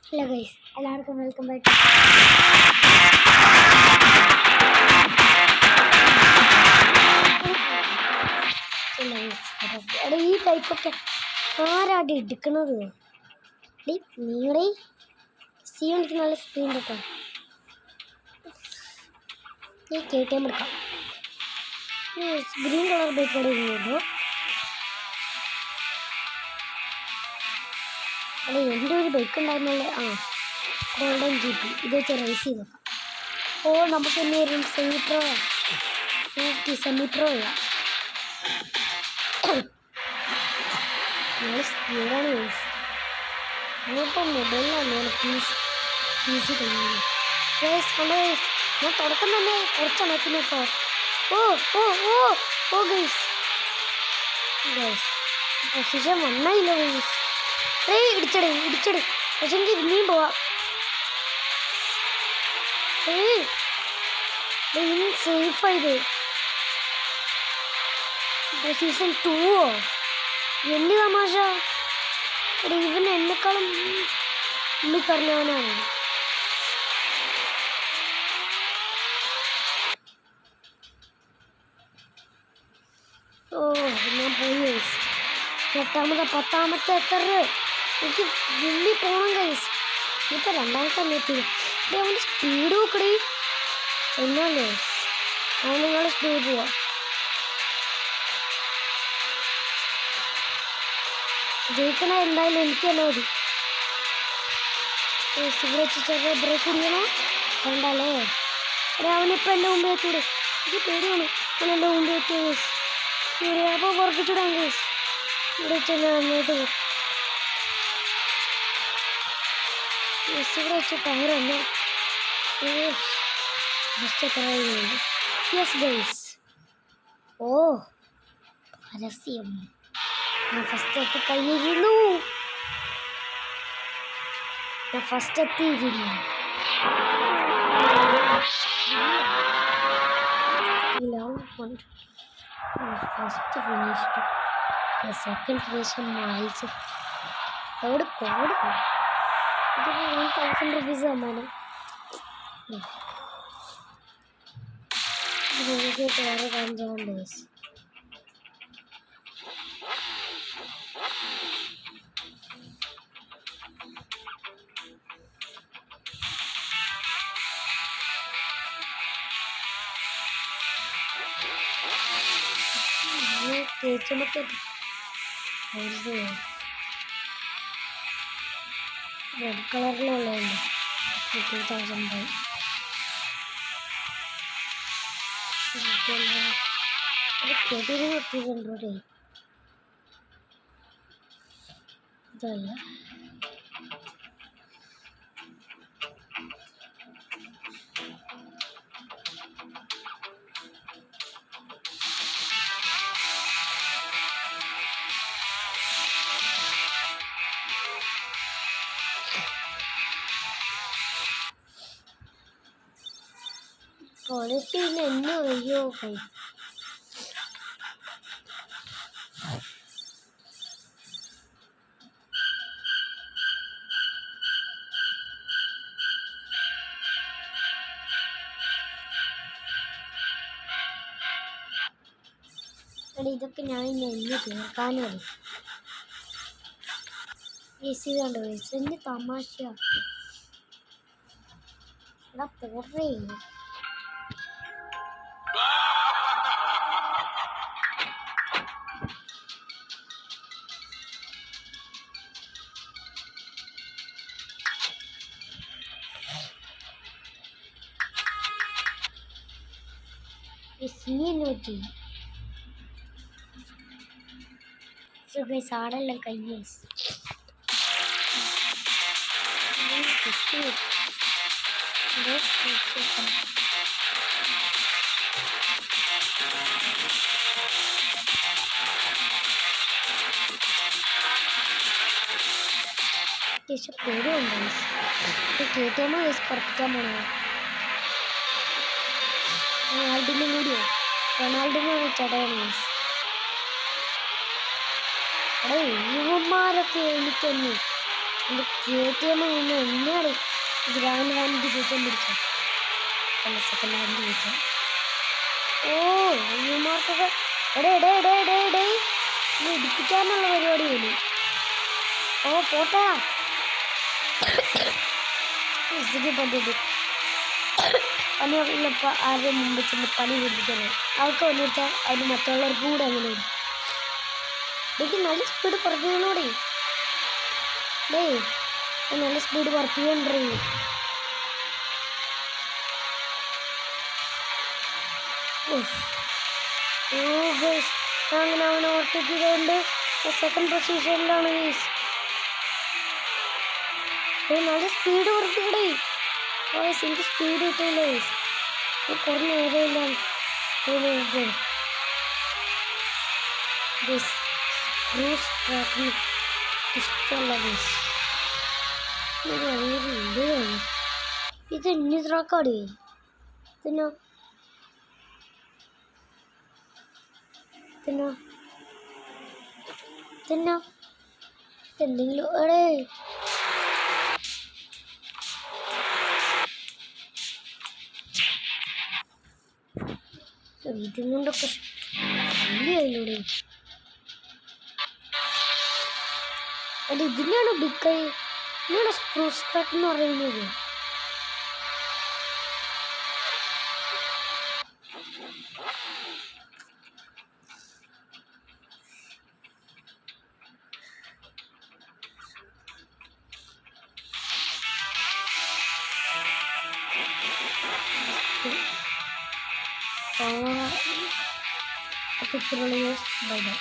Hello guys, എല്ലാവർക്കും welcome back. എടാ ഈ ബൈക്കൊക്കെ ആരാടി എടുക്കുന്നത്? നിങ്ങളുടെ എനിക്ക് നല്ല സ്പീഡ് കേട്ടോ. ഈ KTM എടുക്കാം. ഗ്രീൻ കളർ ബൈക്ക് ഇവിടെ ഇരുന്നുള്ളൂ. അല്ല, എൻ്റെ ഒരു ബൈക്ക് ഉണ്ടായിരുന്നുള്ളൂ. ഗോൾഡൻ GP ഇത് വെച്ച് റേസ് ചെയ്ത് നോക്കാം. നമുക്ക് ഇനി ഒരു സെമി പ്രോ ചെയ്യാം. നല്ല സ്പീഡാണ് ഗൈസ്. ഞാനിപ്പോൾ മൊബൈലിലാണ് ഞാൻ PC കഴിയുന്നത്. ഞാൻ തുടക്കം തന്നെ കുറച്ചാണ് എത്തുന്നേക്കോ. ഗൈസ് പൊസിഷൻ വന്നായില്ല ഗൈസ്. ഇടിച്ചട് പക്ഷെ എനിക്ക് ഇനിയും പോവാം. സേഫായത് സീസൺ 2 എന്ത് തമാശ. ഇവൻ എന്നെക്കാളും ഉമ്മിക്കറിഞ്ഞവനാണ്. ഞാൻ പോയി ഗൈസ്. 10ാമത്തെ എത്തറ് എനിക്ക് മുമ്പിൽ പോകണം ഗൈസ്. ഇപ്പം 2ാമത്തെ എത്തി. അവൻ്റെ സ്പീഡ് നോക്കടി. എന്നാലേ നിങ്ങളുടെ സ്പീഡ് പോവാം. ജയിക്കണ എന്തായാലും എനിക്ക് തന്നെ മതി. ഇവിടെ വെച്ച് ചെറിയ ബ്രേക്ക് കുടിക്കണോ വേണ്ടല്ലേ. അവനിപ്പോൾ എൻ്റെ മുമ്പേ എത്തിയിട്. എനിക്ക് പേടിയാണ്. അവൻ എൻ്റെ മുമ്പേ എത്തിയ കേസ്. അപ്പോൾ പുറപ്പിച്ചിടാൻ കേസ്. ഇവിടെ വെച്ച് ഞാൻ അങ്ങോട്ട് പോകും. ഇവിടെ വെച്ച് ടയർ തന്നെ ഫസ്റ്റ് എത്രയുണ്ട്. Yes guys. പരസ്യം. ഞാൻ ഫസ്റ്റ് എത്തിക്കഴിഞ്ഞിരുന്നു. First finished. സെക്കൻഡ് ഫിനിഷ് വായിച്ചു. അവിടെ കോഡ് 1000 rupees സമ്മാനം. വേറെ കാണിച്ചാണ്ട് ഗൈസ്. തേച്ചുമൊക്കെ റെഡ് കളറിലുള്ളതുണ്ട്. 2000 എത്തിയിട്ടുണ്ടോ? ഇതല്ല. പോളിസി എന്നെ അയ്യോ ഇതൊക്കെ ഞാൻ എന്നെ തീർക്കാനാണ്. കണ്ടോ എന്നെ തമാശ. പോറേ നോക്കി. ആടെല്ലാം കഴിഞ്ഞ അത്യാവശ്യം പേടിയുണ്ട്. KTM പറപ്പിക്കാൻ പോണോ? റൊണാൾഡിനും കൂടിയോ? റൊണാൾഡിനോ ചടയാണ്. ഇവന്മാരൊക്കെ എനിക്ക് തന്നെ എൻ്റെ KTM നിന്ന് എന്നെയാണ് ഗ്രാൻഡ് ഹാൻഡ് ചോദിച്ചാൽ പിടിച്ചത്. അല്ല സെക്കൻഡ് ഹാൻഡ് ചോദിച്ചാൽ. ഓ ഇവന്മാർക്കൊക്കെ എടേ ഇടിപ്പിക്കാനുള്ള പരിപാടി വരും. ഓ പോട്ടാ പറ്റിട്ട് പണിയുള്ള ആരുടെ മുമ്പ് ചെന്ന് പണി പിടിപ്പിക്കാനാണ്. അവർക്ക് പണി പിടിച്ചാൽ അതിന് മറ്റുള്ളവർക്കും കൂടെ അങ്ങനെ വരും. എനിക്ക് നല്ല സ്പീഡ് പറപ്പിക്കണോടെ. നല്ല സ്പീഡ് പറപ്പിക്കണ്ടേ. അങ്ങനെ അവനെ ഓർത്തിട്ടുണ്ട്. സെക്കൻഡ് പൊസിഷനിലാണ് ഗൈസ്. നല്ല സ്പീഡ് പറപ്പിക്കടേ. എനിക്ക് സ്പീഡ് കിട്ടിയില്ല ഗൈസ്. കുറഞ്ഞ ഏരിയയിലാണ് ട്രാക്കിന് ഇഷ്ടമുള്ള ഗൈസ്. ഒരു ഭയങ്കര ഇതാണ്. ഇത് ഇനി ട്രാക്കാടേ. പിന്നെ എന്തെങ്കിലും ഇതും കൊണ്ടൊക്കെ ശല്യമായില്ലൂടെ. ഇതിനാണ് ബിഗ് ഇതിനാണ് സ്പ്രൂസ് ട്രാക്ക് എന്ന് പറയുന്നത്. അപ്പോൾ ഇത്രയുള്ള ബൈ ബൈ.